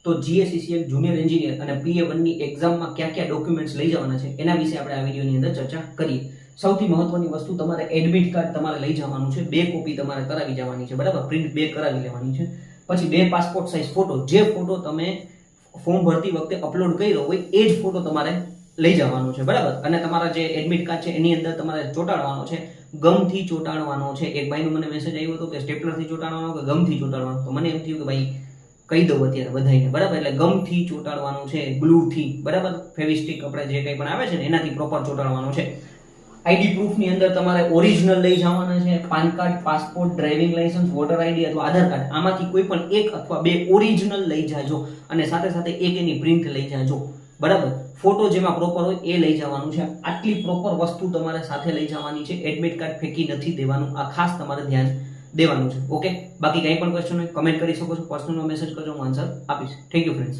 તો જીએસસીસીએલ junior engineer અને PA1 ની એક્ઝામમાં કયા કયા ડોક્યુમેન્ટ્સ લઈ જવાના છે એના વિશે આપણે આ વિડીયોની અંદર ચર્ચા કરીએ. સૌથી મહત્વની વસ્તુ, તમારે એડમિટ કાર્ડ તમારે લઈ જવાનું છે, 2 કોપી તમારે કરાવી જવાની છે, બરાબર, પ્રિન્ટ 2 કરાવી લેવાની છે. પછી 2 પાસપોર્ટ સાઇઝ ફોટો, જે ફોટો તમે ફોર્મ ભરતી વખતે અપલોડ કર્યો હોય એ જ ફોટો તમારે લઈ જવાનો છે, બરાબર. અને તમારા જે એડમિટ કાર્ડ છે એની અંદર તમારે ચોંટાડવાનો છે, ગમથી ચોંટાડવાનો છે. એક ભાઈનો મને મેસેજ આવ્યો હતો કે સ્ટેપલરથી ચોંટાડવાનો કે ગમથી ચોંટાડવાનો, તો મને એમ થયું કે ભાઈ કહી દઉં અત્યારે બધાઈને, બરાબર. એટલે ગમથી ચોંટાડવાનું છે, ગ્લુથી, બરાબર, ફેવિસ્ટિક આપણે જે કંઈ પણ આવે છે ને એનાથી પ્રોપર ચોંટાડવાનું છે. આઈડી પ્રૂફની અંદર તમારે ઓરિજિનલ લઈ જવાના છે, PAN card, passport, driving licence, voter ID અથવા આધાર કાર્ડ, આમાંથી કોઈ પણ 1 અથવા 2 ઓરિજિનલ લઈ જાજો અને સાથે સાથે એક એની પ્રિન્ટ લઈ જાજો, બરાબર. ફોટો જેમાં પ્રોપર હોય એ લઈ જવાનું છે. આટલી પ્રોપર વસ્તુ તમારે સાથે લઈ જવાની છે. એડમિટ કાર્ડ ફેંકી નથી દેવાનું, આ ખાસ તમારે ધ્યાન દેવાનું છે. ઓકે, બાકી કંઈ પણ ક્વેશ્ચન હોય કમેન્ટ કરી શકો છો, પર્સનલ મેસેજ કરજો, હું આન્સર આપીશ. Thank you friends.